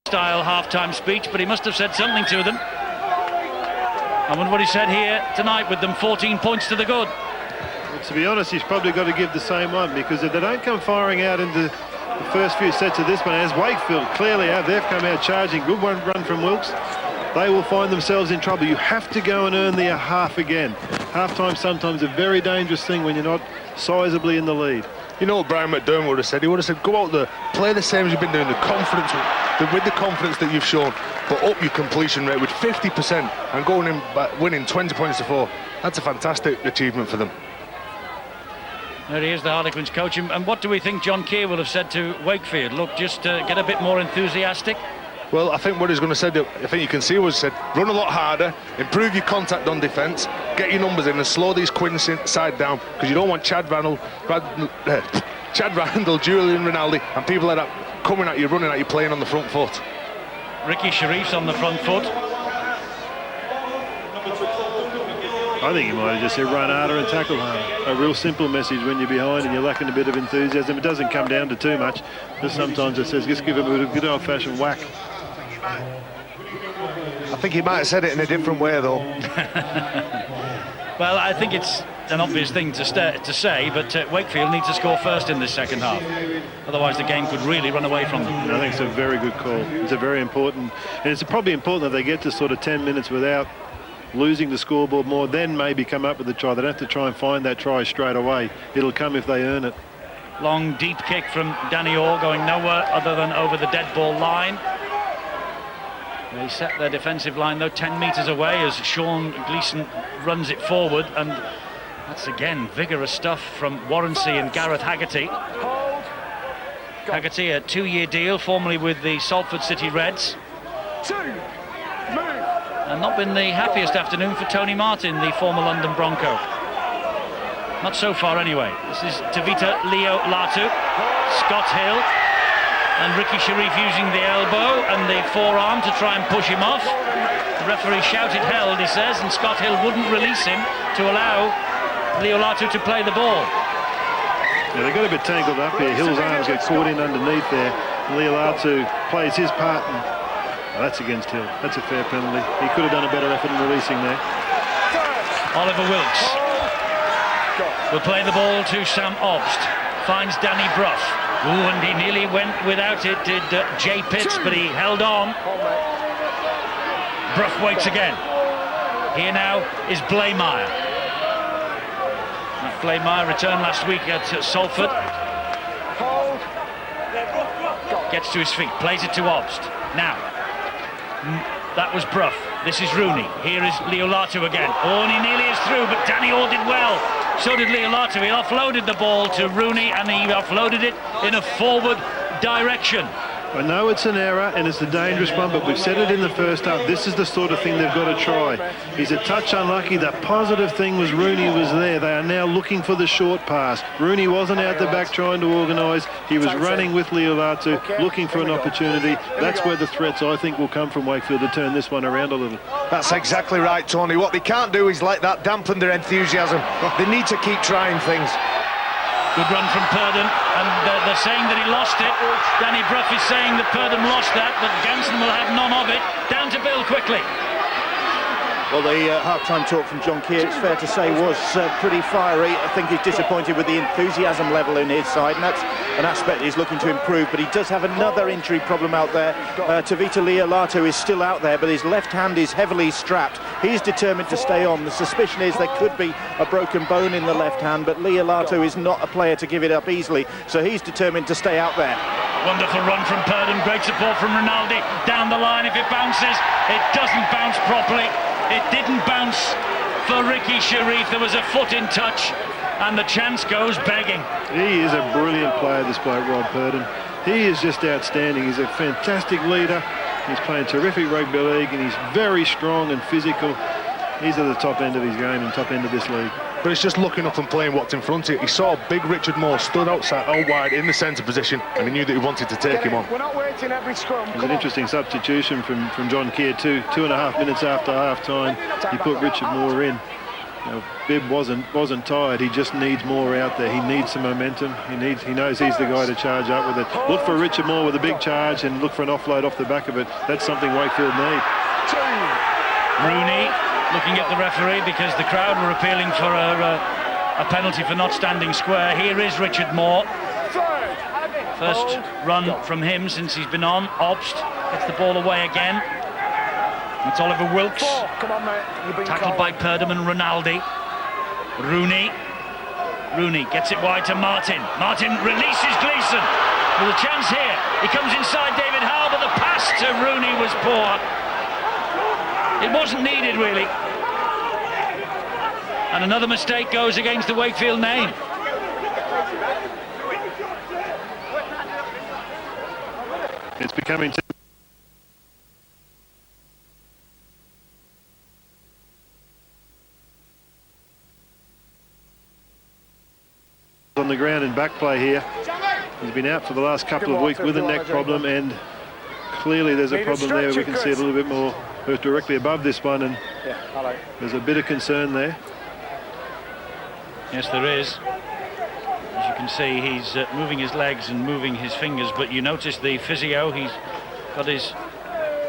style half-time speech, but he must have said something to them. I wonder what he said here tonight with them 14 points to the good. Well, to be honest, he's probably got to give the same one, because if they don't come firing out into the first few sets of this one, as Wakefield clearly have, they've come out charging. Good one run from Wilkes. They will find themselves in trouble. You have to go and earn their half again. Half-time sometimes a very dangerous thing when you're not sizably in the lead. You know what Brian McDermott would have said? He would have said, go out there, play the same as you've been doing, with the confidence that you've shown, but up your completion rate with 50% and going in winning 20 points to 4. That's a fantastic achievement for them. There he is, the Harlequins coach. And what do we think John Keir will have said to Wakefield? Look, just get a bit more enthusiastic. Well, I think what he's going to say, I think you can see what he said, run a lot harder, improve your contact on defence, get your numbers in and slow these Quins side down, because you don't want Chad Randall, Julian Rinaldi and people like that coming at you, running at you, playing on the front foot. Ricky Sharif's on the front foot. I think he might have just said run harder and tackle harder. A real simple message when you're behind and you're lacking a bit of enthusiasm. It doesn't come down to too much, but sometimes it says just give him a good old-fashioned whack. I think he might have said it in a different way, though. Well, I think it's an obvious thing to say, but Wakefield needs to score first in this second half. Otherwise, the game could really run away from them. I think it's a very good call. It's a very important, and it's probably important that they get to sort of 10 minutes without losing the scoreboard more, then maybe come up with a try. They don't have to try and find that try straight away. It'll come if they earn it. Long, deep kick from Danny Orr, going nowhere other than over the dead ball line. They set their defensive line, though, 10 metres away as Sean Gleeson runs it forward, and that's, again, vigorous stuff from Warrensey and Gareth Haggerty. Haggerty, a 2-year deal, formerly with the Salford City Reds. And not been the happiest afternoon for Tony Martin, the former London Bronco. Not so far, anyway. This is Tavita Leo Latu, Scott Hill, and Ricky Sharif using the elbow and the forearm to try and push him off. The referee shouted held, he says, and Scott Hill wouldn't release him to allow Leo Latu to play the ball. Yeah, they got a bit tangled up here. Hill's arms get caught in underneath there. Leo Latu plays his part, and that's against Hill. That's a fair penalty. He could have done a better effort in releasing there. Oliver Wilkes will play the ball to Sam Obst. Finds Danny Brough. Ooh, and he nearly went without it, did Jay Pitts, but he held on. Brough waits again. Here now is Blaymire. Blaymire returned last week at Salford. Gets to his feet, plays it to Obst. Now, that was Brough. This is Rooney. Here is Leo Latu again. Oh, and he nearly is through, but Danny Orr did well. So did Leo Latu. He offloaded the ball to Rooney, and he offloaded it in a forward direction. I know it's an error and it's a dangerous one, but we've said it in the first half. This is the sort of thing they've got to try. He's a touch unlucky. The positive thing was Rooney was there. They are now looking for the short pass. Rooney wasn't out the back trying to organise. He was running with Leo Latu, looking for an opportunity. That's where the threats, I think, will come from Wakefield to turn this one around a little. That's exactly right, Tony. What they can't do is let that dampen their enthusiasm. They need to keep trying things. Good run from Purdon, and they're saying that he lost it. Danny Brough is saying that Purdon lost that, but Ganson will have none of it. Down to Bill quickly. Well, the half-time talk from John Keir, it's fair to say, was pretty fiery. I think he's disappointed with the enthusiasm level in his side, and that's an aspect he's looking to improve. But he does have another injury problem out there. Tavita Leo Latu is still out there, but his left hand is heavily strapped. He's determined to stay on. The suspicion is there could be a broken bone in the left hand, but Leo Latu is not a player to give it up easily, so he's determined to stay out there. Wonderful run from Purdon, great support from Rinaldi. Down the line, if it bounces, it doesn't bounce properly. It didn't bounce for Ricky Sharif. There was a foot in touch, and the chance goes begging. He is a brilliant player, this bloke, Rob Purdon. He is just outstanding. He's a fantastic leader. He's playing terrific rugby league, and he's very strong and physical. He's at the top end of his game and top end of this league. But it's just looking up and playing what's in front of you. He saw big Richard Moore stood outside, out wide in the centre position, and he knew that he wanted to take him on. We're not waiting every scrum. It was an interesting substitution from John Keir, 2.5 minutes after half-time. He put Richard Moore in. You know, Bibb wasn't tired. He just needs more out there. He needs some momentum. He knows he's the guy to charge up with it. Look for Richard Moore with a big charge and look for an offload off the back of it. That's something Wakefield need. Rooney looking at the referee because the crowd were appealing for a penalty for not standing square. Here is Richard Moore. First run from him since he's been on. Obst gets the ball away again. It's Oliver Wilkes. Come on, mate. Tackled by Purdom and Rinaldi. Rooney gets it wide to Martin. Martin releases Gleeson. With a chance here. He comes inside David Howe, but the pass to Rooney was poor. It wasn't needed, really. And another mistake goes against the Wakefield name. It's becoming on the ground in back play here. He's been out for the last couple of weeks with a neck problem, and clearly there's a problem there. We can see a little bit more directly above this one, and there's a bit of concern there. Yes, there is. As you can see, he's moving his legs and moving his fingers, but you notice the physio, he's got his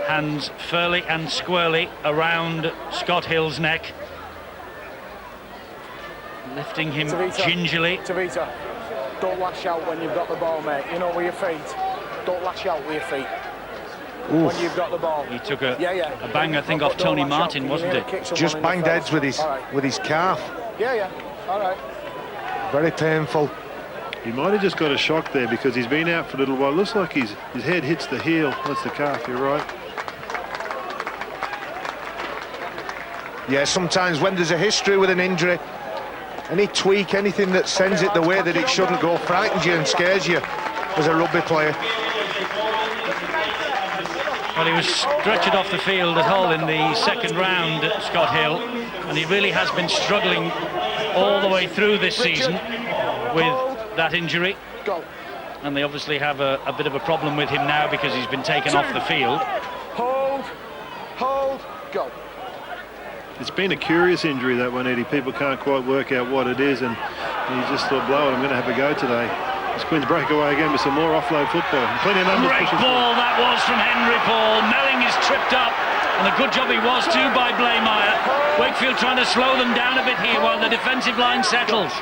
hands fairly and squarely around Scott Hill's neck, lifting him gingerly. Tavita, don't lash out when you've got the ball, mate. You know, with your feet. Don't lash out with your feet. Oof. When you've got the ball. He took a bang, I think, off Tony Martin, wasn't it? Just banged heads with his calf. Yeah. All right. Very painful. He might have just got a shock there because he's been out for a little while. Looks like his head hits the heel. That's the calf, you're right. Yeah, sometimes when there's a history with an injury, any tweak, anything that sends it the way that it shouldn't go, frightens you and scares you as a rugby player. Well, he was stretchered off the field at Hull in the second round, Scott Hill, and he really has been struggling all the way through this season with that injury. And they obviously have a bit of a problem with him now because he's been taken off the field. Hold, go. It's been a curious injury, that one, Eddie. People can't quite work out what it is, and he just thought, blow it, I'm going to have a go today. This Queen's breakaway again with some more offload football. Plenty of numbers. Great ball that was from Henry Paul. Melling is tripped up, and a good job he was too by Blaymire. Wakefield trying to slow them down a bit here while the defensive line settles.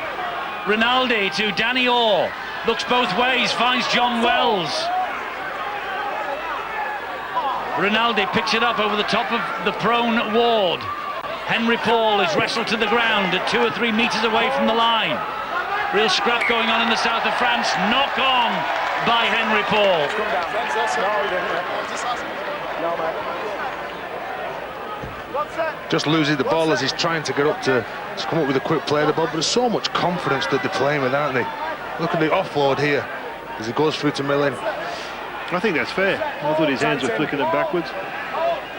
Rinaldi to Danny Orr. Looks both ways, finds John Wells. Rinaldi picks it up over the top of the prone Ward. Henry Paul is wrestled to the ground at 2 or 3 metres away from the line. Real scrap going on in the south of France. Knock on by Henry Paul. Just losing the ball as he's trying to get up to come up with a quick play of the ball, but there's so much confidence that they're playing with, aren't they? Look at the offload here as he goes through to Millen. I think that's fair. I thought his hands were flicking it backwards.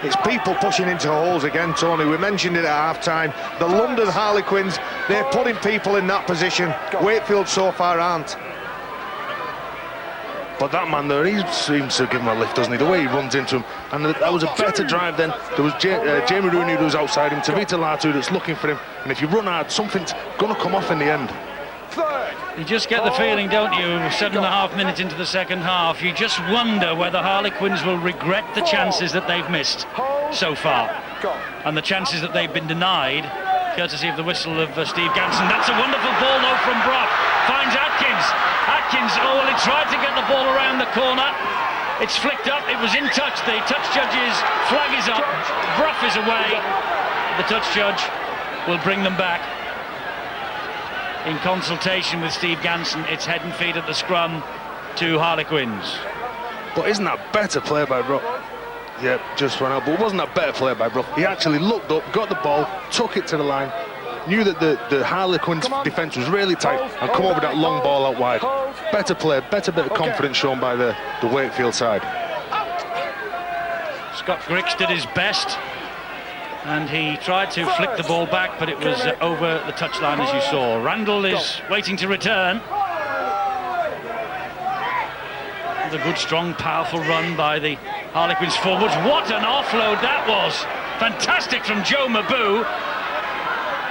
It's people pushing into holes again, Tony. We mentioned it at half-time. The London Harlequins, they're putting people in that position. Wakefield so far aren't. But that man there, he seems to give him a lift, doesn't he? The way he runs into him. And that was a better drive then. There was Jamie Rooney who was outside him, Tavita Latu that's looking for him. And if you run hard, something's going to come off in the end. You just get the feeling, don't you, 7.5 minutes into the second half, you just wonder whether Harlequins will regret the chances that they've missed so far. And the chances that they've been denied, courtesy of the whistle of Steve Ganson. That's a wonderful ball, though, from Brock. Finds Atkins. Atkins, oh, well, he tried to get the ball around the corner. It's flicked up. It was in touch. The touch judge's flag is up. Brough is away. The touch judge will bring them back. In consultation with Steve Ganson, it's head and feet at the scrum to Harlequins. But isn't that better play by Brough? Yeah, just ran out. But wasn't that better play by Brough? He actually looked up, got the ball, took it to the line, knew that the Harlequins defence was really tight, and come over that long ball out wide. Better play, better bit of confidence shown by the Wakefield side. Scott Griggs did his best, and he tried to flick the ball back, but it was over the touchline, as you saw. Randall is waiting to return. With a good, strong, powerful run by the Harlequins forwards. What an offload that was! Fantastic from Joe Mabou.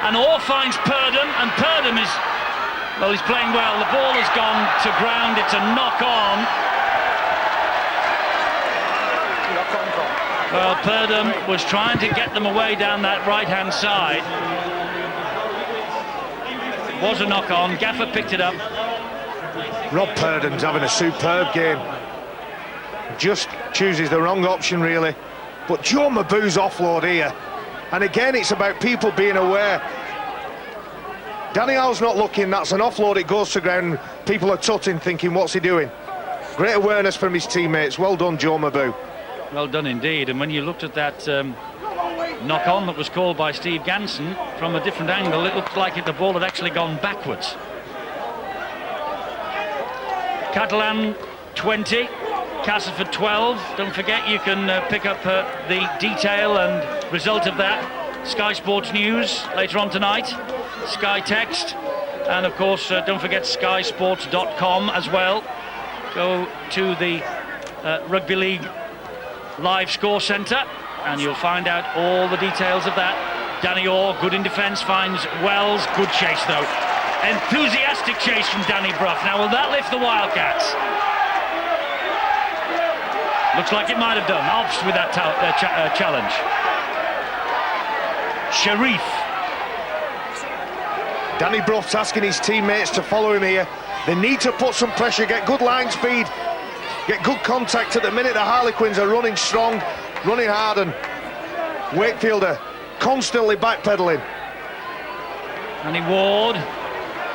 And Orr finds Purdom, and Purdom is, well, he's playing well. The ball has gone to ground. It's a knock-on. Well, Purdom was trying to get them away down that right-hand side. It was a knock-on. Gaffer picked it up. Rob Purdom's having a superb game. Just chooses the wrong option, really. But Joe Mabou's offload here. And again, it's about people being aware. Danny Howe's not looking, that's an offload, it goes to ground. People are tutting, thinking, what's he doing? Great awareness from his teammates. Well done, Joe Mabou. Well done indeed. And when you looked at that knock-on that was called by Steve Ganson from a different angle, it looked like the ball had actually gone backwards. Catalan 20, Castleford 12. Don't forget you can pick up the detail and result of that. Sky Sports News later on tonight, Sky Text, and of course don't forget skysports.com as well. Go to the Rugby League live score centre and you'll find out all the details of that. Danny Orr, good in defence, finds Wells. Good chase though, enthusiastic chase from Danny Brough. Now will that lift the Wildcats? Looks like it might have done. Ops with that challenge. Sharif. Danny Brough's asking his teammates to follow him here. They need to put some pressure, get good line speed, get good contact. At the minute the Harlequins are running strong, running hard, and Wakefield are constantly backpedaling. Danny Ward,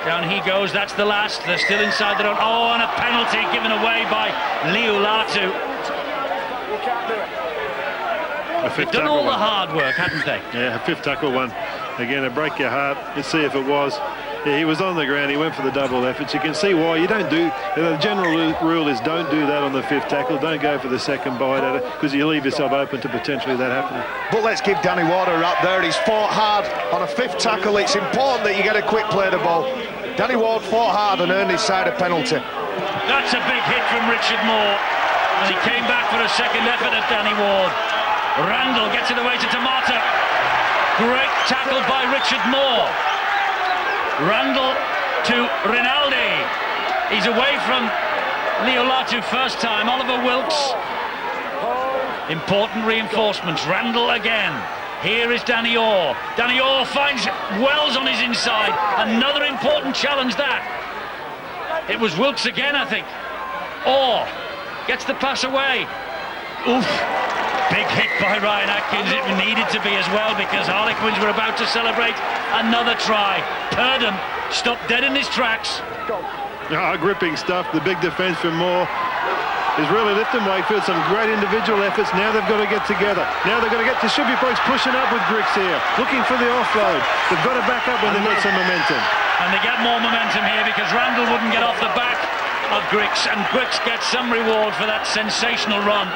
down he goes, that's the last. They're still inside their own. Oh, and a penalty given away by Leo Latu. They've done all the hard work, hadn't they? Yeah, a fifth tackle one. Again, it break your heart. Let's see if it was. Yeah, he was on the ground. He went for the double efforts. You can see why. You don't do. The general rule is don't do that on the fifth tackle. Don't go for the second bite at it because you leave yourself open to potentially that happening. But let's give Danny Ward a rap there. He's fought hard on a fifth tackle. It's important that you get a quick play the ball. Danny Ward fought hard and earned his side a penalty. That's a big hit from Richard Moore. And he came back for a second effort at Danny Ward. Randall gets it away to Tamata. Great tackle by Richard Moore. Randall to Rinaldi. He's away from Leo Latu first time. Oliver Wilkes. Important reinforcements. Randall again. Here is Danny Orr. Danny Orr finds Wells on his inside. Another important challenge that. It was Wilkes again, I think. Orr gets the pass away. Oof. Big hit by Ryan Atkins. It needed to be as well because Harlequins were about to celebrate another try. Purdom stopped dead in his tracks. Gripping stuff. The big defence from Moore is really lifting Wakefield. Some great individual efforts. Now they've got to get together. Now they're going to get to Shippy Blokes pushing up with Grix here, looking for the offload. They've got to back up when they've got some momentum. And they get more momentum here because Randall wouldn't get off the back of Grix, and Grix gets some reward for that sensational run.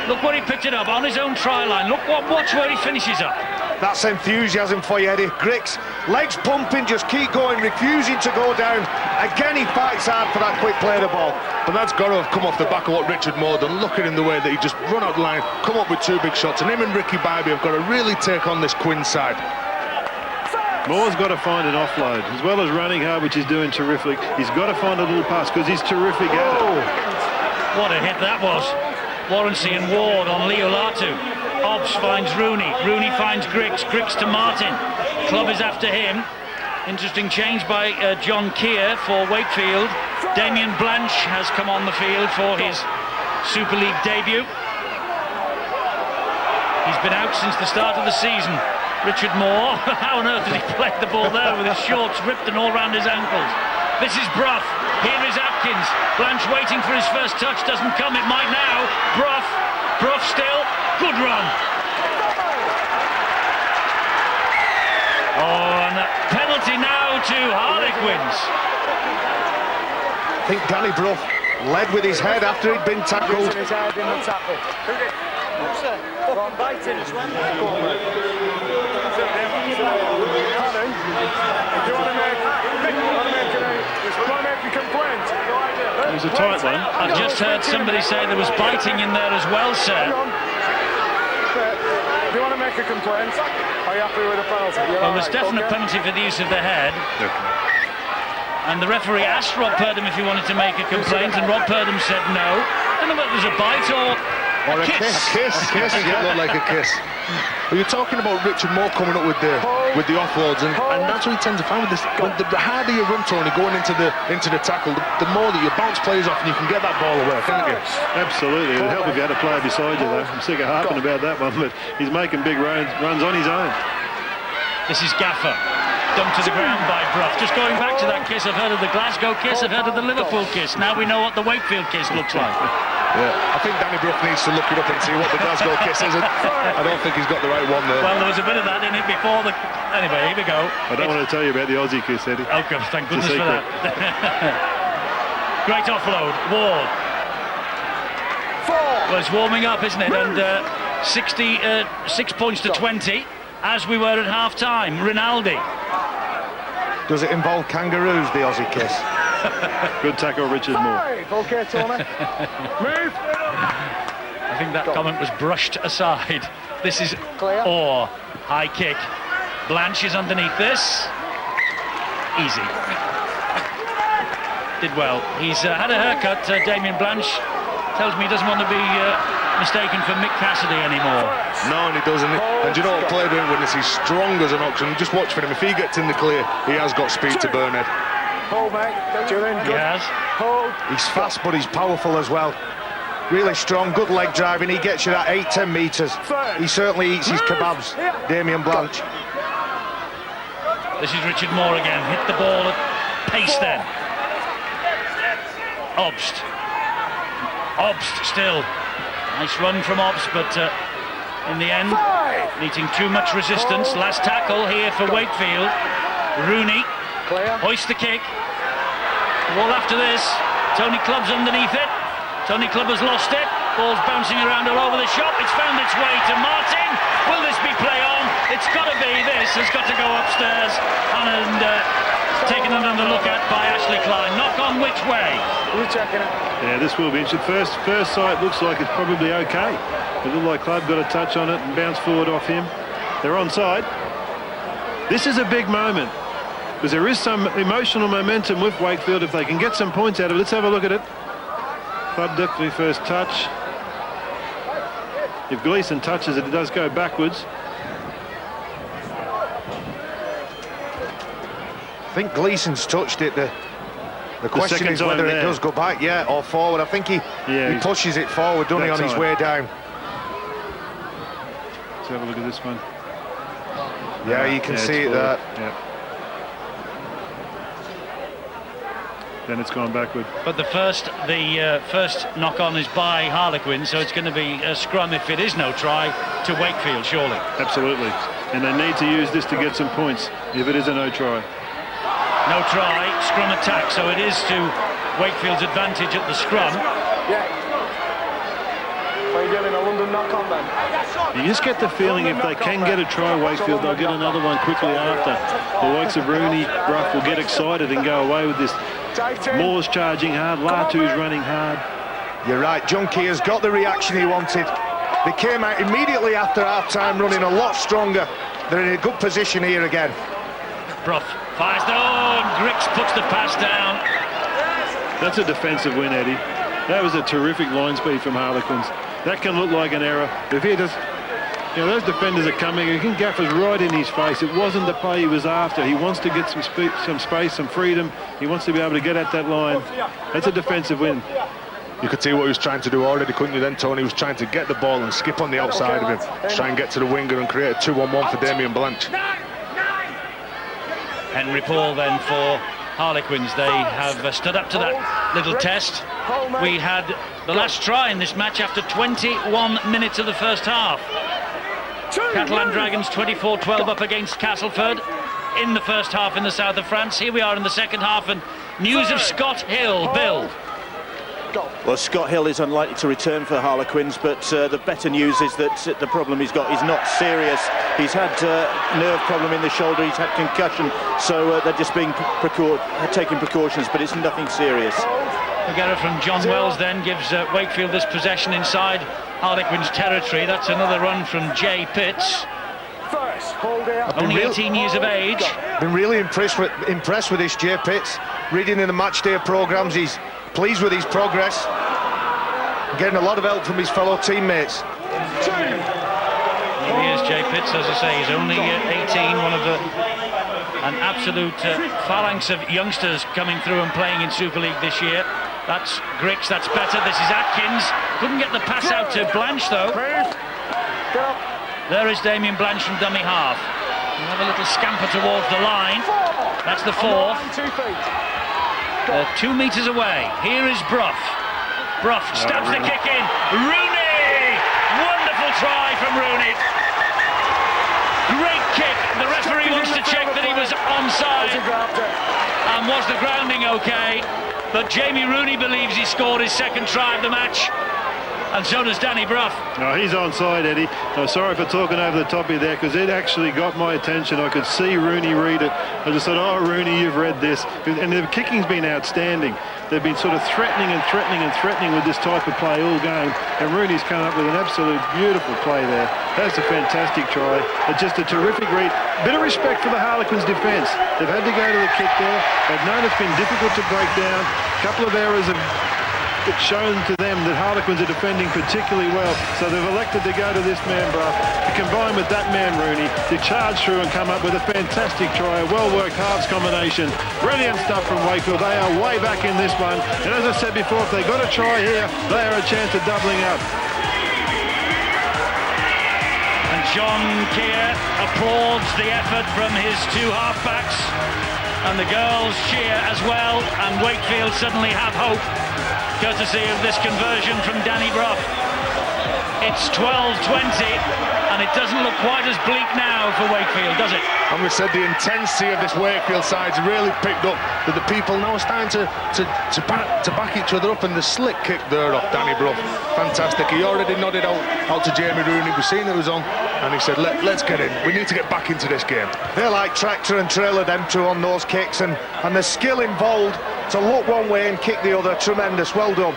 Look where he picked it up, on his own try line. Watch where he finishes up. That's enthusiasm for you, Eddie. Grix, legs pumping, just keep going, refusing to go down. Again, he fights hard for that quick play the ball. But that's got to have come off the back of what Richard Moore done. Look at him the way that he just run out the line, come up with two big shots, and him and Ricky Bybee have got to really take on this Quinn side. Moore's got to find an offload, as well as running hard, which he's doing terrific. He's got to find a little pass, because he's terrific at it. What a hit that was. Warrancy and Ward on Leo Latu. Obbs finds Rooney. Rooney finds Grix. Grix to Martin. Club is after him. Interesting change by John Keir for Wakefield. Damien Blanche has come on the field for his Super League debut. He's been out since the start of the season. Richard Moore, how on earth did he play the ball there with his shorts ripped and all round his ankles? This is Brough. Here is Atkins. Blanche waiting for his first touch. Doesn't come. It might now. Brough. Brough still. Good run. Oh, and a penalty now to Harlequins. I think Danny Brough led with his head after he'd been tackled. Using his head in the tackle. Who did? Gone biting as well. If you want to make a complaint, It was a tight one. I've just heard somebody say there was biting in there as well, sir. Do you want to make a complaint? Are you happy with the penalty? Well, there's definite penalty for the use of the head. And the referee asked Rob Purdom if he wanted to make a complaint, and Rob Purdom said no. I don't know whether it was a bite or a kiss. A kiss. It looked like a kiss. Well, you're talking about Richard Moore coming up with the offloads, and that's what he tends to find with this. The harder you run, Tony, going into the tackle, the more that you bounce players off, and you can get that ball away, can't you? Absolutely. It would help if you had a player beside you, though. I'm sick of harping about that one, but he's making big runs on his own. This is Gaffer. Dumped to the ground by Brough. Just going back to that kiss, I've heard of the Glasgow kiss, I've heard of the Liverpool kiss. Now we know what the Wakefield kiss looks like. Yeah, I think Danny Brough needs to look it up and see what the Glasgow kiss is. I don't think he's got the right one there. Well, there was a bit of that in it before the... Anyway, here we go. I don't want to tell you about the Aussie kiss, Eddie. Oh, God, thank goodness for that. Great offload. Ward. Well, it's warming up, isn't it? And 6 points to 20, as we were at half-time. Rinaldi. Does it involve kangaroos, the Aussie kiss? Good tackle, Richard Moore. Okay, Tony. Move. I think that comment was brushed aside. This is Clear. Orr. High kick. Blanche is underneath this. Easy. Did well. He's had a haircut, Damien Blanche. Tells me he doesn't want to be mistaken for Mick Cassidy anymore. No, and he doesn't. And do you know what, player doing witness? He's strong as an ox. Just watch for him. If he gets in the clear, he has got speed to burn it. Hold, mate. Julian, He has. hold. He's fast, but he's powerful as well. Really strong, good leg driving. He gets you that 8-10 metres. He certainly eats his kebabs, Damien Blanche. This is Richard Moore again. Hit the ball at pace then. Obst. Obst still. Nice run from Obst, but in the end, meeting too much resistance. Last tackle here for Wakefield. Rooney hoists the kick. Ball after this. Tony Clubb's underneath it. Tony Clubb has lost it. Ball's bouncing around all over the shop. It's found its way to Martin. Will this be play on? It's got to be. This has got to go upstairs and taken another look at by Ashley Klein. Knock on which way? You checking it? Yeah, this will be interesting. First sight looks like it's probably okay. It looked like Clubb got a touch on it and bounced forward off him. They're onside. This is a big moment because there is some emotional momentum with Wakefield. If they can get some points out of it, let's have a look at it. Clubb definitely first touch. If Gleeson touches it, it does go backwards. I think Gleeson's touched it. The question is whether it does go back, or forward. I think he pushes it forward, doesn't he, on his way down. Let's have a look at this one. Yeah, you can see it there. Yeah. Then it's gone backward. But the first knock on is by Harlequins, so it's going to be a scrum if it is no try to Wakefield, surely. Absolutely. And they need to use this to get some points if it is a no try. No try, scrum attack, so it is to Wakefield's advantage at the scrum. Yeah. Are you getting a London knock-on then? You just get the feeling if they can get a try, Wakefield, they'll get another one quickly after. The likes of Rooney, Brough will get excited and go away with this. Moore's charging hard, Latu's running hard. You're right, John Keir's got the reaction he wanted. They came out immediately after half-time running a lot stronger. They're in a good position here again. Brough fires and Grix puts the pass down. That's a defensive win, Eddie. That was a terrific line speed from Harlequins. That can look like an error. If he does, those defenders are coming. You can Gaffer's right in his face. It wasn't the play he was after. He wants to get some space, some freedom. He wants to be able to get at that line. That's a defensive win. You could see what he was trying to do already, couldn't you then, Tony? He was trying to get the ball and skip on the outside of him, try and get to the winger and create a 2-on-1 for Damien Blanche. Henry Paul then for Harlequins. They have stood up to that little test. We had the last try in this match after 21 minutes of the first half. Catalan Dragons 24-12 up against Castleford in the first half in the south of France. Here we are in the second half, and news of Scott Hill. Bill. Well, Scott Hill is unlikely to return for Harlequins, but the better news is that the problem he's got is not serious. He's had nerve problem in the shoulder, he's had concussion, so they're just being taking precautions, but it's nothing serious. The get it from John Wells then gives Wakefield this possession inside Harlequins territory. That's another run from Jay Pitts. Only 18 years of age. Been really impressed with this Jay Pitts. Reading in the match day programmes, he's pleased with his progress. Getting a lot of help from his fellow teammates. Here he is, Jay Pitts, as I say, he's only 18, one of an absolute phalanx of youngsters coming through and playing in Super League this year. That's Grix, that's better. This is Atkins. Couldn't get the pass out to Blanche, though. There is Damien Blanche from dummy half. We'll have a little scamper towards the line. That's the fourth. 2 metres away. Here is Brough. Brough stabs the kick in. Rooney! Wonderful try from Rooney. Great kick. The referee wants to check that he was onside. And was the grounding okay? But Jamie Rooney believes he scored his second try of the match. And so does Danny Brough. No, he's onside, Eddie. I'm sorry for talking over the top of you there, because it actually got my attention. I could see Rooney read it. I just thought, oh, Rooney, you've read this. And the kicking's been outstanding. They've been sort of threatening with this type of play all game. And Rooney's come up with an absolute beautiful play there. That's a fantastic try. It's just a terrific read. Bit of respect for the Harlequins' defence. They've had to go to the kick there. They've known it's been difficult to break down. A couple of errors have shown to them that Harlequins are defending particularly well, so they've elected to go to this man Brough, to combine with that man Rooney, to charge through and come up with a fantastic try, a well-worked halves combination. Brilliant stuff from Wakefield. They are way back in this one, and as I said before, if they got a try here, they are a chance of doubling up. And John Keir applauds the effort from his 2 halfbacks, and the girls cheer as well, and Wakefield suddenly have hope, courtesy of this conversion from Danny Brough. It's 12-20, and it doesn't look quite as bleak now for Wakefield, does it? And we said the intensity of this Wakefield side's really picked up, that the people now are starting to back each other up, and the slick kick there off Danny Brough. Fantastic. He already nodded out to Jamie Rooney. We've seen it was on, and he said, let's get in. We need to get back into this game. They're like tractor and trailer, them two, on those kicks, and the skill involved to look one way and kick the other. Tremendous. Well done.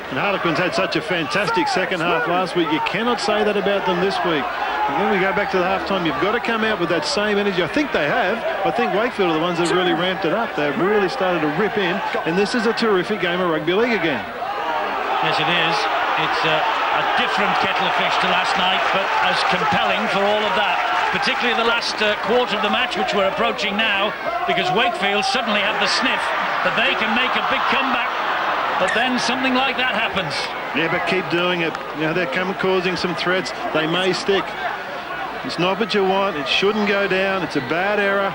And Harlequins had such a fantastic second half last week. You cannot say that about them this week. And when we go back to the half-time, you've got to come out with that same energy. I think they have. I think Wakefield are the ones that have really ramped it up. They've really started to rip in, and this is a terrific game of rugby league again. Yes, it is. It's a different kettle of fish to last night, but as compelling for all of that. Particularly the last quarter of the match, which we're approaching now, because Wakefield suddenly have the sniff that they can make a big comeback. But then something like that happens. Yeah, but keep doing it. You know, they're causing some threats. They may stick. It's not what you want. It shouldn't go down. It's a bad error.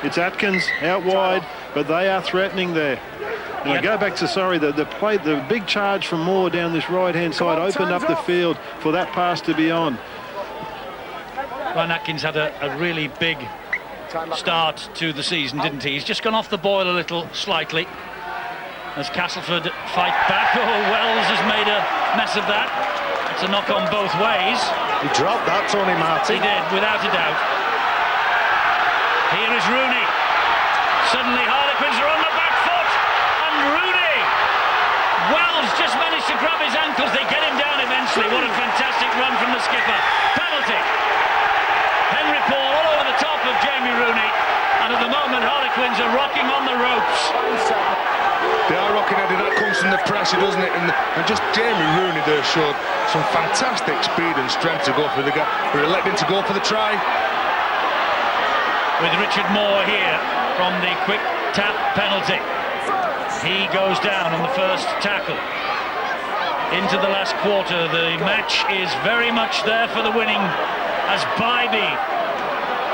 It's Atkins out wide, but they are threatening there. And I go back to, the big charge from Moore down this right-hand side opened up the field for that pass to be on. Ryan Atkins had a really big start to the season, didn't he? He's just gone off the boil a little slightly as Castleford fight back. Oh, Wells has made a mess of that. It's a knock on both ways. He dropped that, Tony Martin. He did, without a doubt. Here is Rooney. Suddenly Harlequins are on the back foot, and Rooney! Wells just managed to grab his ankles. They get him down eventually. What a fantastic run from the skipper. Penalty. Henry Paul all over the top of Jamie Rooney, and at the moment Harlequins are rocking on the ropes. They are rocking, Eddie. That comes from the pressure, doesn't it? And just Jamie Rooney there showed some fantastic speed and strength to go for the gap. We're electing to go for the try. With Richard Moore here from the quick tap penalty. He goes down on the first tackle. Into the last quarter, the match is very much there for the winning as Bybee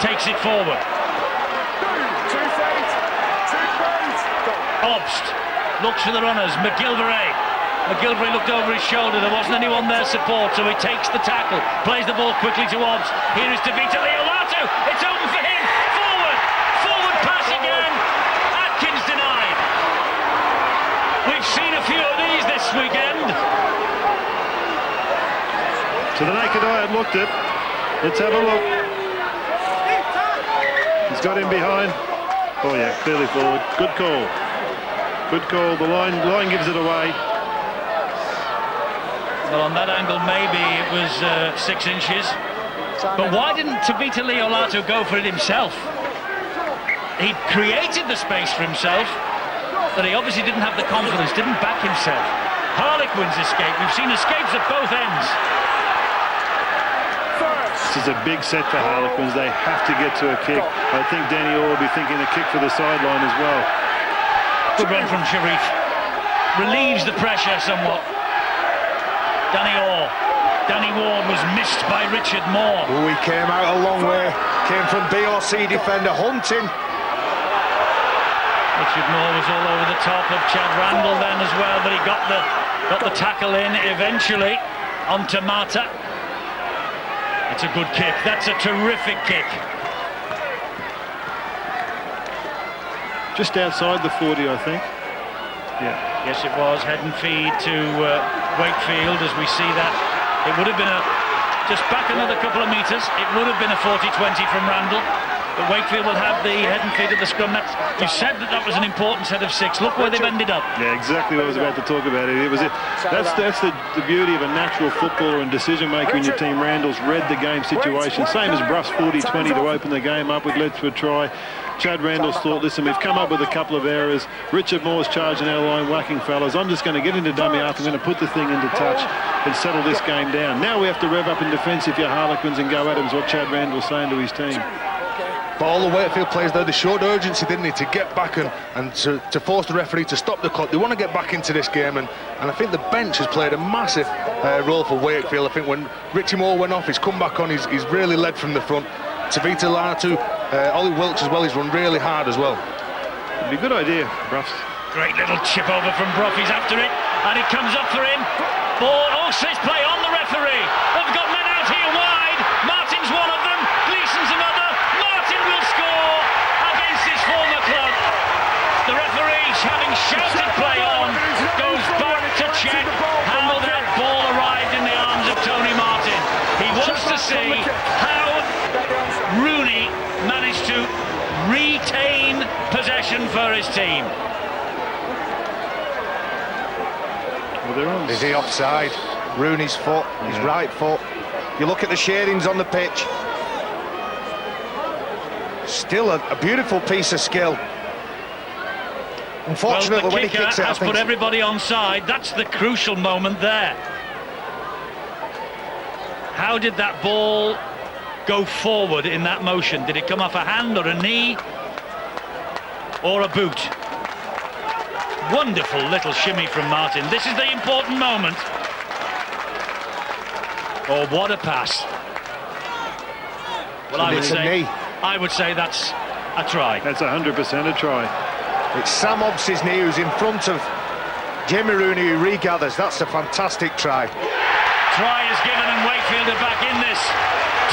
takes it forward. Obst looks for the runners. McGilvray looked over his shoulder. There wasn't anyone there support, so he takes the tackle, plays the ball quickly to Obst. Here is Tavita Leolatu. It's open for him. Forward pass again. Atkins denied. We've seen a few of these this weekend. To the naked eye, it looked it. Let's have a look. He's got him behind. Oh yeah, clearly forward. Good call. Good call. The line gives it away. Well, on that angle, maybe it was 6 inches. But why didn't Tavita Leo Latu go for it himself? He created the space for himself, but he obviously didn't have the confidence, didn't back himself. Harlequins escape. We've seen escapes at both ends. This is a big set for Harlequins. They have to get to a kick. I think Danny Orr will be thinking a kick for the sideline as well. Good run from Sharif. Relieves the pressure somewhat. Danny Orr. Danny Ward was missed by Richard Moore. Oh, he came out a long way. Came from BRC defender Hunting. Richard Moore was all over the top of Chad Randall then as well, but he got the tackle in eventually onto Mata. That's a good kick. That's a terrific kick. Just outside the 40, I think. Yeah. Yes, it was. Head and feed to Wakefield as we see that. It would have been just back another couple of metres. It would have been a 40-20 from Randall. But Wakefield will have the head and feet at the scrum. You said that was an important set of 6. Look where they've ended up. Yeah, exactly what I was about to talk about. That's the beauty of a natural footballer and decision maker in your team. Randall's read the game situation. Same as Bruff's 40-20 to open the game up, which led to a try. Chad Randall's thought, listen, we've come up with a couple of errors. Richard Moore's charging our line, whacking fellas. I'm just going to get into dummy half. I'm going to put the thing into touch and settle this game down. Now we have to rev up in defence if you're Harlequins and go at him, is what Chad Randall's saying to his team. But all the Wakefield players there, they showed urgency, didn't they, to get back and to force the referee to stop the clock. They want to get back into this game, and I think the bench has played a massive role for Wakefield. I think when Richie Moore went off, he's come back on, he's really led from the front. Tavita Latu, Ollie Welch as well, he's run really hard as well. It'd be a good idea, Bruffs. Great little chip over from Bruff, he's after it, and it comes up for him. Ball, says play on the referee. They've got men out here wide. Martin's one of them, Gleeson's another. Martin will score against his former club. The referee, having shouted play on, goes back to check how that ball arrived in the arms of Tony Martin. He wants to see how Rooney managed to retain possession for his team. Is he offside? Rooney's foot, his right foot. You look at the shadings on the pitch. Still a beautiful piece of skill. Unfortunately, well, the when he kicker kicks it, has put everybody on side. That's the crucial moment there. How did that ball go forward in that motion? Did it come off a hand or a knee or a boot? Wonderful little shimmy from Martin. This is the important moment. Oh, what a pass. Well, I would say that's a try. That's 100% a try. It's Sam Hobbs' knee who's in front of Jamie Rooney, who regathers. That's a fantastic try. Try is given and Wakefield are back in this.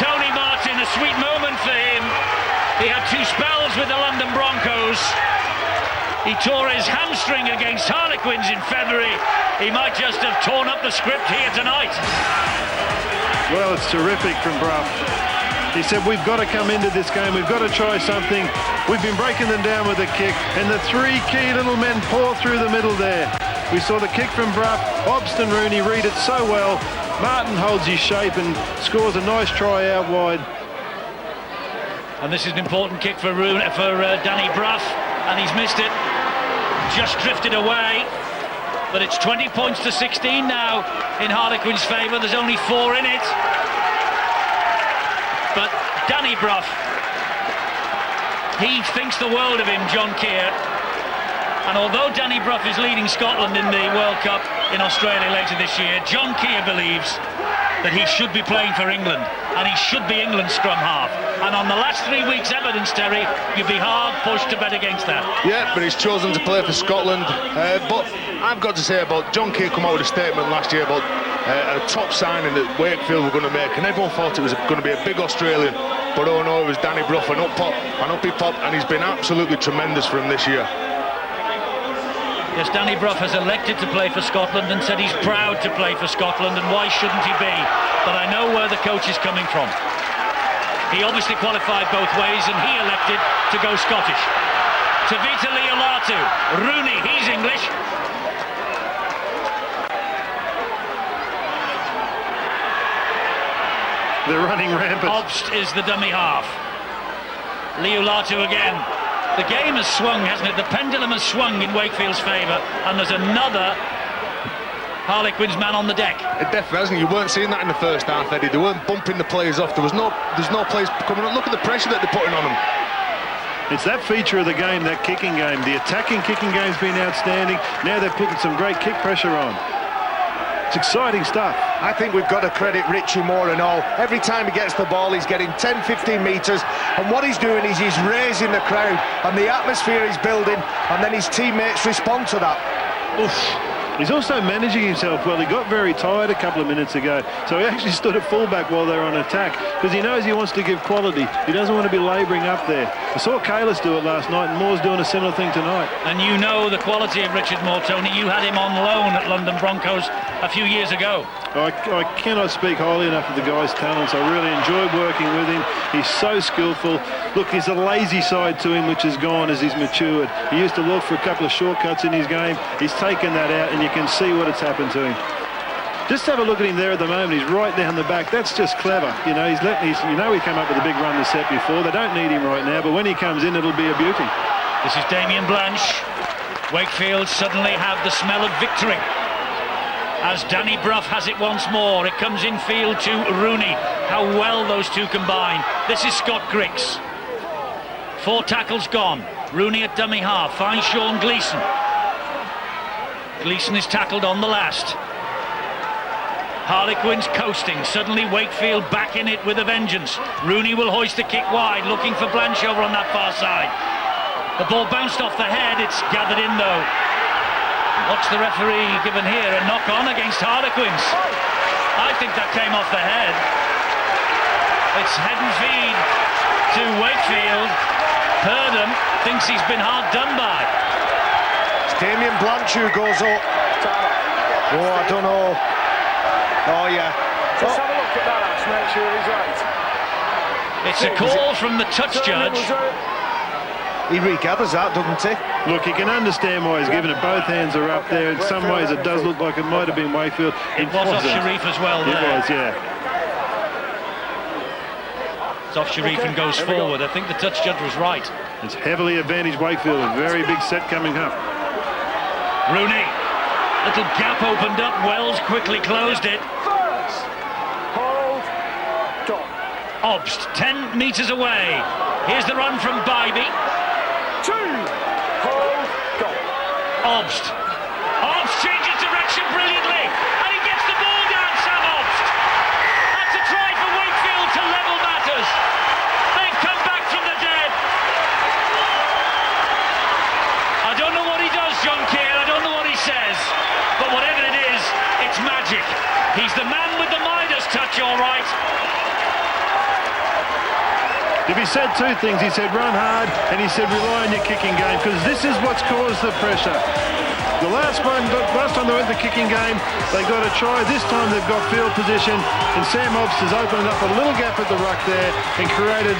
Tony Martin, a sweet moment for him. He had 2 spells with the London Broncos. He tore his hamstring against Harlequins in February. He might just have torn up the script here tonight. Well, it's terrific from Bruff. He said, we've got to come into this game. We've got to try something. We've been breaking them down with a kick. And the 3 key little men pour through the middle there. We saw the kick from Bruff. Obston Rooney read it so well. Martin holds his shape and scores a nice try out wide. And this is an important kick for Danny Bruff. And he's missed it. Just drifted away. But it's 20 points to 16 now in Harlequins' favour. There's only 4 in it. But Danny Bruff, he thinks the world of him, John Keir. And although Danny Bruff is leading Scotland in the World Cup in Australia later this year, John Keir believes that he should be playing for England, and he should be England's scrum half. And on the last 3 weeks' evidence, Terry, you'd be hard pushed to bet against that. Yeah, but he's chosen to play for Scotland. But I've got to say about John Keir come out with a statement last year about a top signing that Wakefield were going to make, and everyone thought it was going to be a big Australian. But oh no, it was Danny Bruff, an uppy pop, and he's been absolutely tremendous for him this year. Yes, Danny Bruff has elected to play for Scotland and said he's proud to play for Scotland, and why shouldn't he be? But I know where the coach is coming from. He obviously qualified both ways and he elected to go Scottish. Tavita Liolatu. Rooney, he's English. They're running rampant. Obst is the dummy half. Liolatu again. The game has swung, hasn't it? The pendulum has swung in Wakefield's favour, and there's another Harlequins man on the deck. It definitely hasn't. You weren't seeing that in the first half, Eddie. They weren't bumping the players off. There's no players coming up. Look at the pressure that they're putting on them. It's that feature of the game, that kicking game. The attacking kicking game's been outstanding. Now they're putting some great kick pressure on. It's exciting stuff. I think we've got to credit Richie more and all. Every time he gets the ball, he's getting 10, 15 metres, and what he's doing is he's raising the crowd, and the atmosphere he's building, and then his teammates respond to that. Oof. He's also managing himself well. He got very tired a couple of minutes ago, so he actually stood at fullback while they were on attack, because he knows he wants to give quality. He doesn't want to be labouring up there. I saw Kalis do it last night, and Moore's doing a similar thing tonight. And you know the quality of Richard Moore, Tony. You had him on loan at London Broncos a few years ago. I cannot speak highly enough of the guy's talents. I really enjoyed working with him. He's so skillful. Look, there's a lazy side to him which is gone as he's matured. He used to look for a couple of shortcuts in his game. He's taken that out, and you can see what it's happened to him. Just have a look at him there at the moment. He's right down the back. That's just clever. You know, he came up with a big run the set before. They don't need him right now, but when he comes in, it'll be a beauty. This is Damien Blanche. Wakefield suddenly have the smell of victory, as Danny Brough has it once more. It comes infield to Rooney. How well those two combine. This is Scott Griggs. 4 tackles gone. Rooney at dummy half. Finds Sean Gleeson. Gleeson is tackled on the last. Harlequins coasting. Suddenly Wakefield back in it with a vengeance. Rooney will hoist the kick wide, looking for Blanche over on that far side. The ball bounced off the head. It's gathered in though. What's the referee given here? A knock-on against Harlequins. I think that came off the head. It's head and feed to Wakefield. Purdom thinks he's been hard done by. It's Damien Blanche who goes up. Oh, I don't know. Oh, yeah. Just have a look at that, Ash, make sure he's right. It's a call from the touch judge. He regathers that, doesn't he? Look, you can understand why he's given it. Both hands are up there. In some ways, it does look like it might have been Wakefield. It was off Sharif as well there. It was, yeah. It's off Sharif and goes forward. I think the touch judge was right. It's heavily advantaged Wakefield. A very big set coming up. Rooney. Little gap opened up. Wells quickly closed it. Hold. Go. Obst, 10 metres away. Here's the run from Bybee. 2. Hold. Go. Obst. Obst changes direction brilliantly. And he gets the ball down, Sam Obst. That's a try for Wakefield to level matters. They've come back from the dead. I don't know what he does, John Keir. I don't know what he says. But whatever it is, it's magic. He's the man with the Midas touch, all right. If he said 2 things, he said run hard and he said rely on your kicking game, because this is what's caused the pressure. The last time they went the kicking game, they got a try. This time they've got field position, and Sam Obst has opened up a little gap at the ruck there and created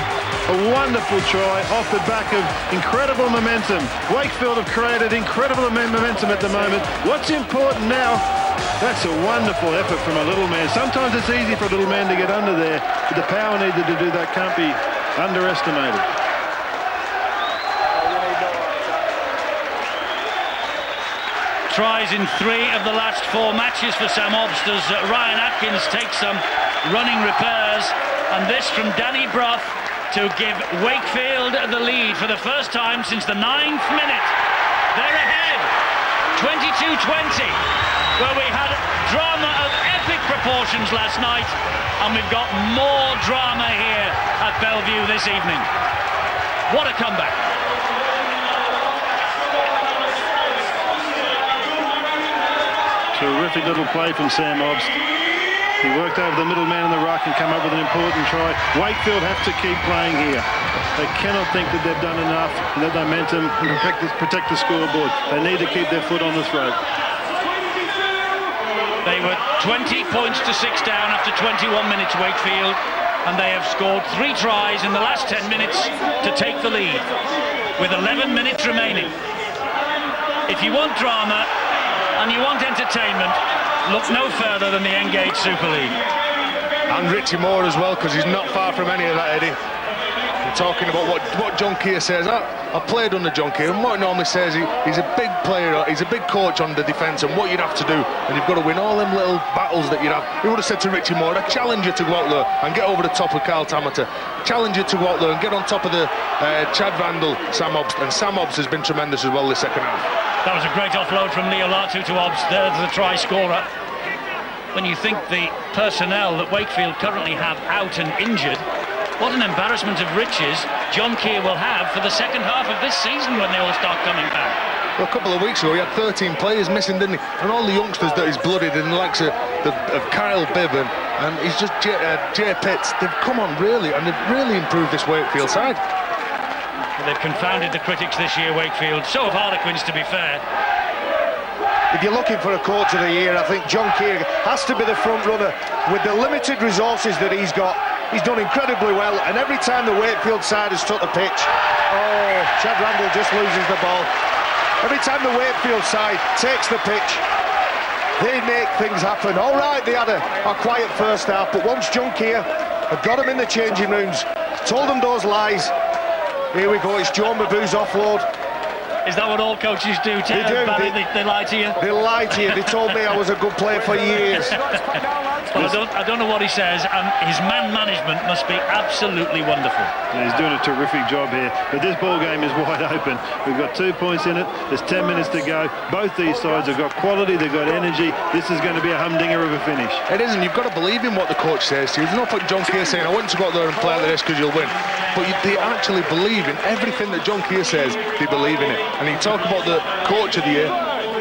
a wonderful try off the back of incredible momentum. Wakefield have created incredible momentum at the moment. What's important now? That's a wonderful effort from a little man. Sometimes it's easy for a little man to get under there, but the power needed to do that can't be underestimated. Tries in 3 of the last 4 matches for Sam Obst as Ryan Atkins takes some running repairs, and this from Danny Brough to give Wakefield the lead for the first time since the 9th minute. They're ahead, 22-20, where we had drama of epic proportions last night, and we've got more drama here at Bellevue this evening. What a comeback. Terrific little play from Sam Obst. He worked over the middle man in the ruck and come up with an important try. Wakefield have to keep playing here. They cannot think that they've done enough and that momentum and protect the scoreboard. They need to keep their foot on the throat. They were 20 points to 6 down after 21 minutes, Wakefield, and they have scored 3 tries in the last 10 minutes to take the lead. with 11 minutes remaining. If you want drama and you want entertainment, look no further than the Engage Super League. And Richie Moore as well, because he's not far from any of that, Eddie. We're talking about what John Keir says. I played under John Keir, and what he normally says, he's a big player, he's a big coach on the defence, and what you'd have to do, and you've got to win all them little battles that you'd have. He would have said to Richie Moore, I challenge you to go out there and get over the top of Carl Tamater. Challenge you to go out there and get on top of the Chad Vandal, Sam Hobbs, and Sam Hobbs has been tremendous as well this second half. That was a great offload from Leo Latu to Hobbs. There's the try scorer. When you think the personnel that Wakefield currently have out and injured, what an embarrassment of riches John Keir will have for the second half of this season when they all start coming back. Well, a couple of weeks ago he had 13 players missing, didn't he? And all the youngsters that he's blooded in, the likes of Kyle Bibben, and he's just Jay Pitts, they've come on really, and they've really improved this Wakefield side. They've confounded the critics this year, Wakefield. So have Harlequins, to be fair. If you're looking for a coach of the year, I think John Keir has to be the front runner. With the limited resources that he's got, he's done incredibly well, and every time the Wakefield side has took the pitch, Chad Randall just loses the ball. Every time the Wakefield side takes the pitch, they make things happen. All right, they had a quiet first half, but once John Keir had got them in the changing rooms, told them those lies, here we go, it's Joe Mabou's offload. Is that what all coaches do? They do. They lie to you? They lie to you. They told me I was a good player for years. Well, I don't know what he says, and his man management must be absolutely wonderful. And he's doing a terrific job here, but this ball game is wide open. We've got 2 points in it. There's 10 minutes to go. Both these sides have got quality, they've got energy. This is going to be a humdinger of a finish. It isn't. You've got to believe in what the coach says to you. There's no point John Keir saying, I want to go out there and play like this because you'll win. But they actually believe in everything that John Keir says. They believe in it. And you talk about the coach of the year,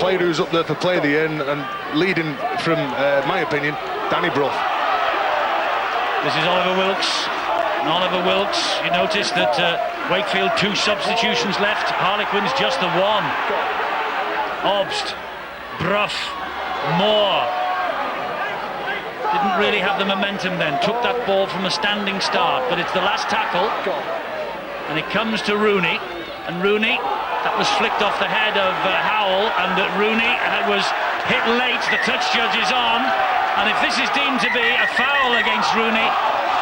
player who's up there for player of the year, and leading from, my opinion, Danny Brough. This is Oliver Wilkes. And Oliver Wilkes, you notice that Wakefield 2 substitutions left, Harlequins just the 1. Obst, Brough, Moore. Didn't really have the momentum then, took that ball from a standing start, but it's the last tackle, and it comes to Rooney, and Rooney, that was flicked off the head of Howell, and Rooney was hit late, the touch judge is on, and if this is deemed to be a foul against Rooney,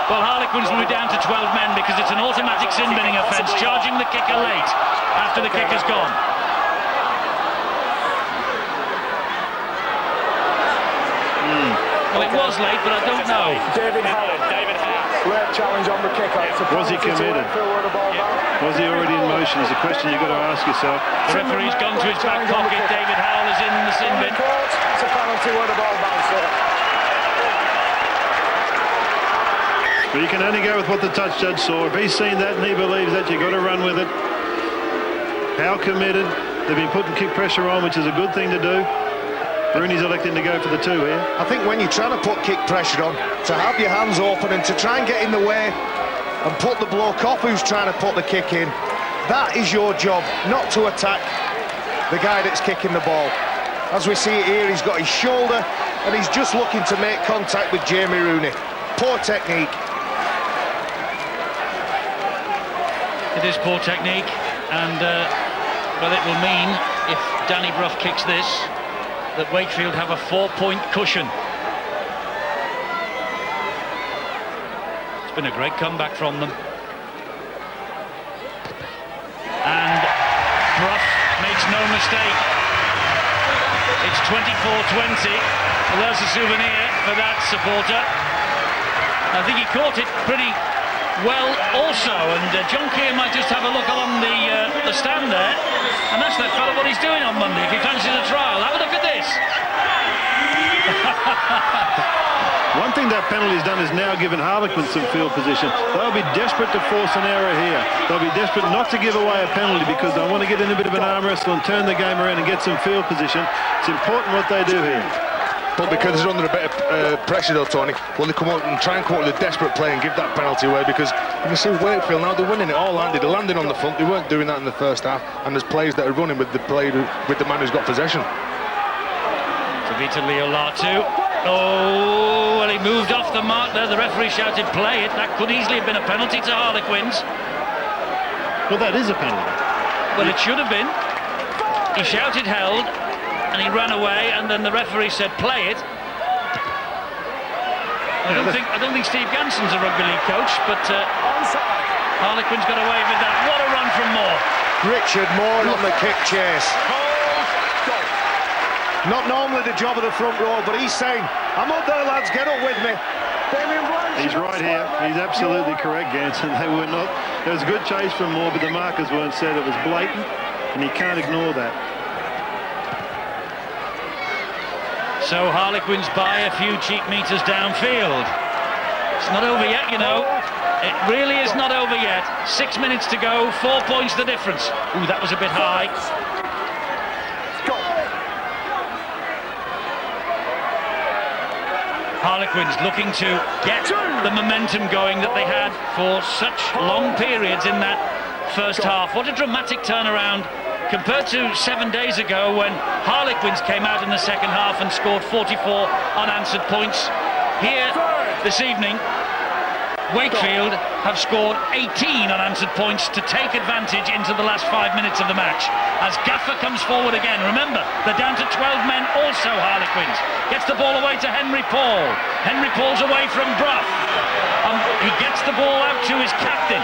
well, Harlequins will be down to 12 men because it's an automatic sin-binning offence, charging the kicker late after the kicker's gone. Well, it was late, but I don't know. David Howell. Late challenge on the kicker. Was he committed? Was he already in motion? Is a question you've got to ask yourself. The referee's gone to his back pocket. David Howell is in the sin bin. It's a penalty where the ball bounces. But you can only go with what the touch judge saw. If he's seen that and he believes that, you've got to run with it. How committed. They've been putting kick pressure on, which is a good thing to do. Rooney's electing to go for the 2 here. I think when you're trying to put kick pressure on, to have your hands open and to try and get in the way and put the bloke off who's trying to put the kick in, that is your job, not to attack the guy that's kicking the ball. As we see it here, he's got his shoulder and he's just looking to make contact with Jamie Rooney. Poor technique. It is poor technique, and well, it will mean if Danny Brough kicks this, that Wakefield have a 4-point cushion. It's been a great comeback from them. And Brough makes no mistake. It's 24-20. Well, there's a souvenir for that supporter. I think he caught it pretty well also, and John Keir might just have a look along the stand there and ask that fellow what he's doing on Monday if he fancies a trial. Have a look at this. One thing that penalty's done is now given Harlequins some field position. They'll be desperate to force an error here. They'll be desperate not to give away a penalty because they want to get in a bit of an arm wrestle and turn the game around and get some field position. It's important what they do here. But because they're under a bit of pressure though, Tony, will they come out and try and come out with a desperate play and give that penalty away? Because you can see Wakefield now, they're winning it all, aren't they? They're landing on the front, they weren't doing that in the first half, and there's players that are running with the man who's got possession. Tavita Leo Latu. Oh, well, he moved off the mark there. The referee shouted, play it. That could easily have been a penalty to Harlequins. Well, that is a penalty. Well, it should have been. He shouted held, and he ran away, and then the referee said play it. I don't think Steve Ganson's a rugby league coach, but Harlequins got away with that. What a run from Moore. Richard Moore on the kick chase. Not normally the job of the front row, but he's saying, I'm up there, lads, get up with me. He's right here. He's absolutely correct, Ganson. They were not. There was a good chase from Moore, but the markers weren't set. It was blatant, and you can't ignore that. So Harlequins buy a few cheap metres downfield. It's not over yet, you know. It really is not over yet. 6 minutes to go, 4 points the difference. Ooh, that was a bit high. Harlequins looking to get the momentum going that they had for such long periods in that first half. What a dramatic turnaround compared to 7 days ago when Harlequins came out in the second half and scored 44 unanswered points. Here this evening, Wakefield have scored 18 unanswered points to take advantage into the last 5 minutes of the match. As Gaffer comes forward again, remember, they're down to 12 men, also Harlequins. Gets the ball away to Henry Paul. Henry Paul's away from Bruff. He gets the ball out to his captain,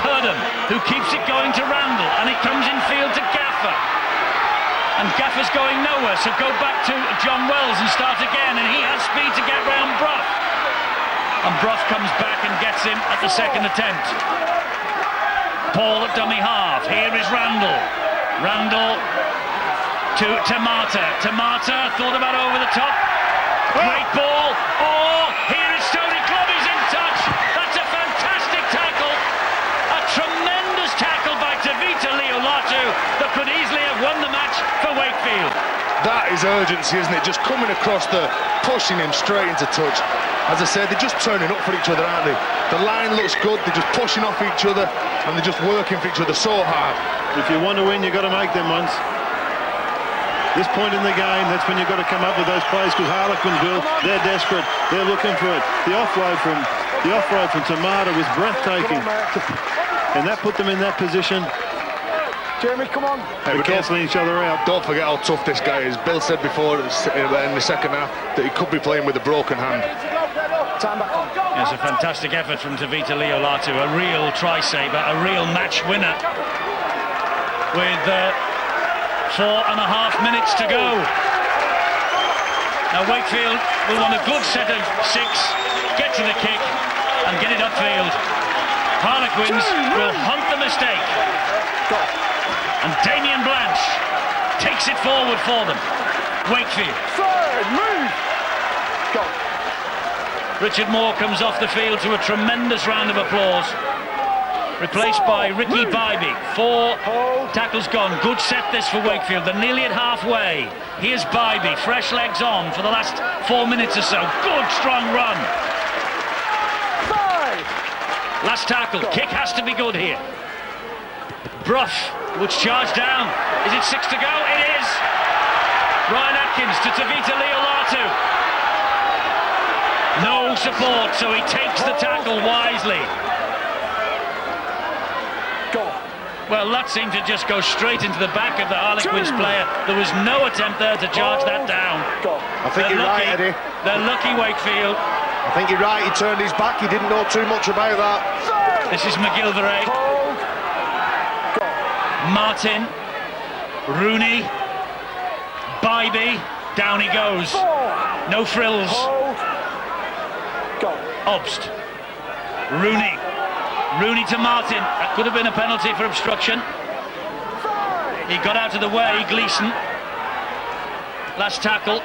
Purdom, who keeps it going to Randall, and it comes in field to Gaffer. And Gaffer's going nowhere, so go back to John Wells and start again, and he has speed to get round Bruff. And Bruff comes back and gets him at the second attempt. Paul at dummy half. Here is Randall. Randall to Tamata. Tamata thought about over the top. Great ball. Oh, here is Tony Clubb. He's in touch. That's a fantastic tackle. A tremendous tackle by Tavita Leolatu that could easily have won the match for Wakefield. That is urgency, isn't it? Just coming across pushing him straight into touch. As I said, they're just turning up for each other, aren't they? The line looks good, they're just pushing off each other, and they're just working for each other so hard. If you want to win, you've got to make them ones. This point in the game, that's when you've got to come up with those plays, because Harlequins, Bill, they're desperate. They're looking for it. The offload from Tamata was breathtaking. And that put them in that position. Jeremy, come on. They're cancelling each other out. Don't forget how tough this guy is. Bill said before in the second half that he could be playing with a broken hand. It's a fantastic effort from Tavita Leolatu, a real try-saver, a real match winner. With 4.5 minutes to go. Now Wakefield will want a good set of 6, get to the kick and get it upfield. Harlequins will hunt the mistake. And Damien Blanche takes it forward for them. Wakefield. Third, move. Go. Richard Moore comes off the field to a tremendous round of applause. Replaced by Ricky Bybee. 4 tackles gone. Good set this for Wakefield. They're nearly at halfway. Here's Bybee, fresh legs on for the last 4 minutes or so. Good strong run. 5. Last tackle. Kick has to be good here. Bruff would charge down. Is it 6 to go? It is. Ryan Atkins to Tavita Leolatu. No support, so he takes the tackle wisely. Go. Well, that seemed to just go straight into the back of the Harlequins player. There was no attempt there to charge that down. Go. I think you're right, Eddie. They're lucky, Wakefield. I think you're right, he turned his back, he didn't know too much about that. This is McGilvray. Martin, Rooney, Bybee, down he goes. No frills. Go. Obst. Rooney to Martin. That could have been a penalty for obstruction. He got out of the way, Gleeson. Last tackle.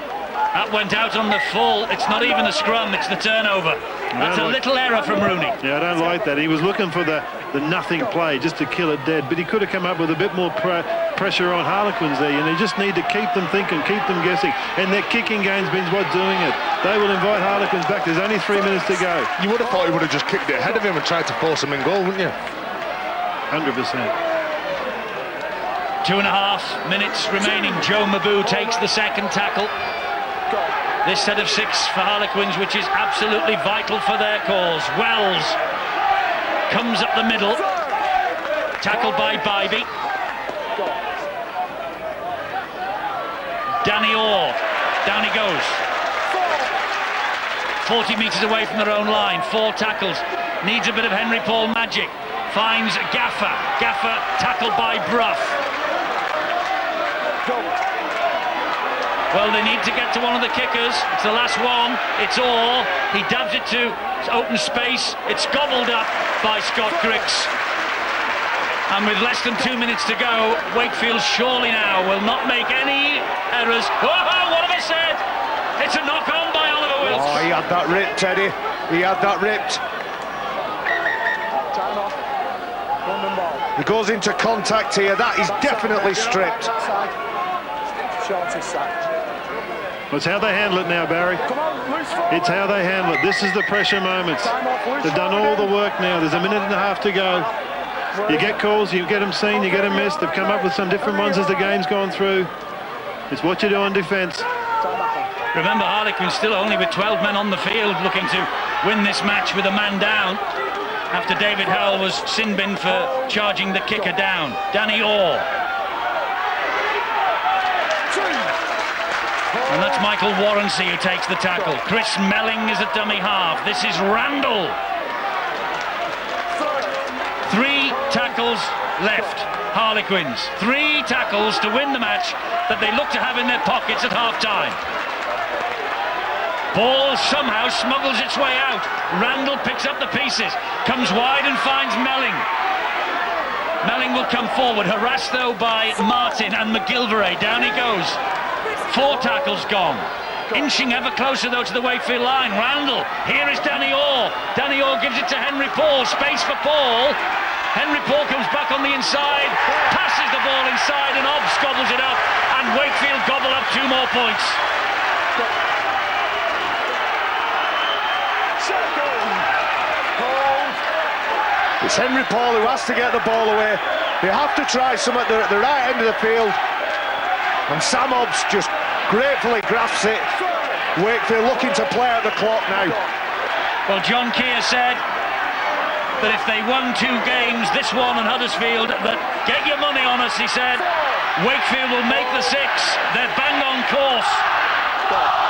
That went out on the full. It's not even a scrum, it's the turnover. That's a little error from Rooney. Yeah, I don't like that. He was looking for the nothing play, just to kill it dead. But he could have come up with a bit more pressure on Harlequins there. And they just need to keep them thinking, keep them guessing. And their kicking game's been what's doing it. They will invite Harlequins back. There's only 3 minutes to go. You would have thought he would have just kicked it ahead of him and tried to force him in goal, wouldn't you? 100%. 2.5 minutes remaining. Joe Mabou takes the second tackle. This set of 6 for Harlequins, which is absolutely vital for their cause. Wells comes up the middle, tackled by Bybee. Danny Orr. Down he goes. 40 metres away from their own line. 4 tackles. Needs a bit of Henry Paul magic. Finds Gaffer. Gaffer tackled by Brough. Well, they need to get to one of the kickers. It's the last one. It's Orr. He dabs it to open space. It's gobbled up by Scott Griggs. And with less than 2 minutes to go, Wakefield surely now will not make any errors. Oh, what have I said? It's a knock-on by Oliver Wilkes. Oh, he had that ripped, Teddy. He had that ripped. Time off. London ball. He goes into contact here. That is definitely stripped. Shortest side. It's how they handle it now, Barry. Come on, loose foot. It's how they handle it. This is the pressure moments. They've done all the work now. There's a minute and a half to go. You get calls, you get them seen, you get them missed. They've come up with some different ones as the game's gone through. It's what you do on defence. Remember, Harliquins still only with 12 men on the field, looking to win this match with a man down after David Howell was sin-binned for charging the kicker down. Danny Orr. And that's Michael Warrensey who takes the tackle. Chris Melling is a dummy half. This is Randall. 3 tackles left. Harlequins. 3 tackles to win the match that they look to have in their pockets at half-time. Ball somehow smuggles its way out. Randall picks up the pieces. Comes wide and finds Melling. Melling will come forward, harassed though by Martin and McGilvray. Down he goes. 4 tackles gone. Inching ever closer though to the Wakefield line. Randall. Here is Danny Orr. Danny Orr gives it to Henry Paul. Space for Paul. Henry Paul comes back on the inside. Passes the ball inside and Obbs gobbles it up. And Wakefield gobble up 2 more points. It's Henry Paul who has to get the ball away. They have to try some at the right end of the field. And Sam Obbs just gratefully grasps it. Wakefield looking to play at the clock now. Well, John Keir said that if they won 2 games, this one and Huddersfield, that get your money on us, he said. Wakefield will make the 6. They're bang on course.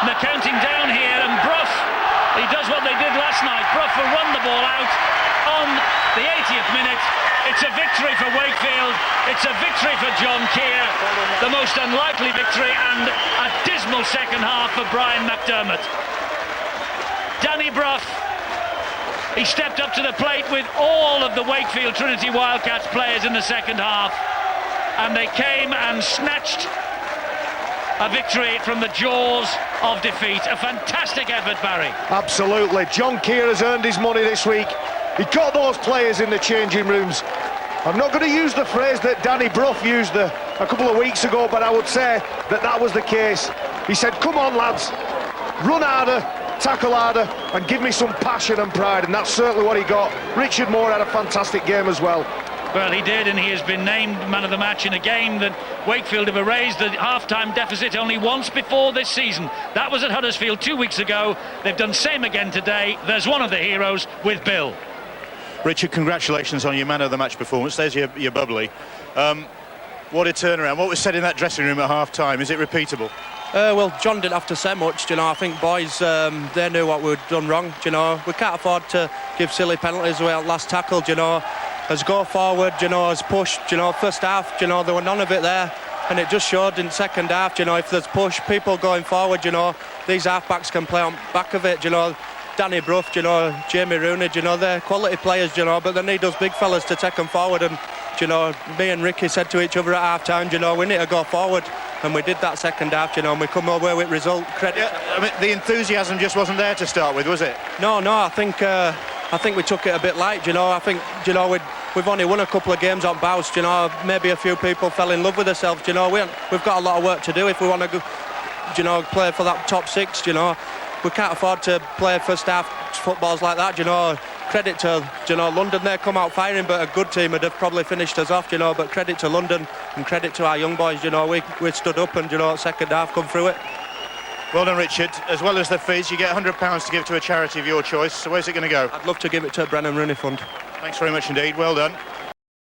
And they're counting down here, and Brough, he does what they did last night. Brough will run the ball out on the 80th minute. It's a victory for Wakefield. It's a victory for John Keir. The most unlikely victory, and a dismal second half for Brian McDermott. Danny Brough, he stepped up to the plate with all of the Wakefield Trinity Wildcats players in the second half, and they came and snatched a victory from the jaws of defeat. A fantastic effort, Barry. Absolutely. John Keir has earned his money this week. He got those players in the changing rooms. I'm not going to use the phrase that Danny Brough used a couple of weeks ago, but I would say that was the case. He said, come on lads, run harder, tackle harder, and give me some passion and pride, and that's certainly what he got. Richard Moore had a fantastic game as well. Well, he did, and he has been named man of the match in a game that Wakefield have erased the half-time deficit only once before this season. That was at Huddersfield 2 weeks ago. They've done same again today. There's one of the heroes with Bill. Richard, congratulations on your man of the match performance. There's your bubbly. What a turnaround. What was said in that dressing room at half-time, is it repeatable? Well, John didn't have to say much, you know. I think boys, they knew what we'd done wrong, you know. We can't afford to give silly penalties away at last tackle, you know. As go forward, you know, as push, you know, first half, you know, there were none of it there. And it just showed in second half, you know, if there's push, people going forward, you know, these half-backs can play on back of it, you know. Danny Brough, you know, Jamie Rooney, you know, they're quality players, you know, but they need those big fellas to take them forward. And, you know, me and Ricky said to each other at half-time, you know, we need to go forward. And we did that second half, you know, and we come away with result. Credit. Yeah, I mean, the enthusiasm just wasn't there to start with, was it? No, I think we took it a bit light, you know. I think, you know, we've only won a couple of games on bounce, you know. Maybe a few people fell in love with themselves, you know. We've got a lot of work to do if we want to go, you know, play for that top 6, you know. We can't afford to play first half footballs like that, you know. Credit to, you know, London, they come out firing, but a good team would have probably finished us off, you know. But credit to London and credit to our young boys, you know. We stood up and, you know, second half come through it. Well done, Richard. As well as the fees, you get £100 to give to a charity of your choice. So where's it going to go? I'd love to give it to Brennan Rooney Fund. Thanks very much indeed. Well done.